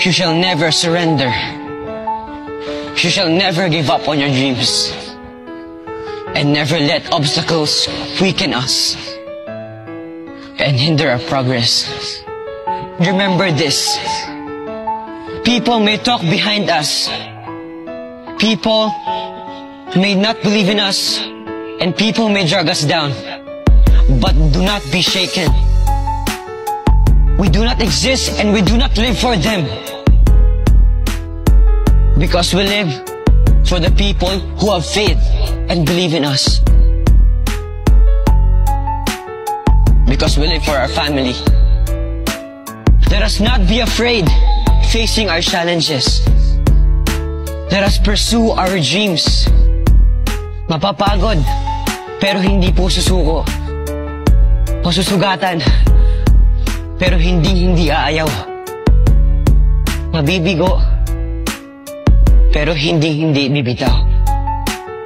You shall never surrender. You shall never give up on your dreams. And never let obstacles weaken us and hinder our progress. Remember this. People may talk behind us. People may not believe in us. And people may drag us down. But do not be shaken. We do not exist and we do not live for them. Because we live for the people who have faith and believe in us. Because we live for our family. Let us not be afraid facing our challenges. Let us pursue our dreams. Mapapagod, pero hindi po susuko. Masusugatan, pero hindi aayaw. Mabibigo, pero hindi bibitaw.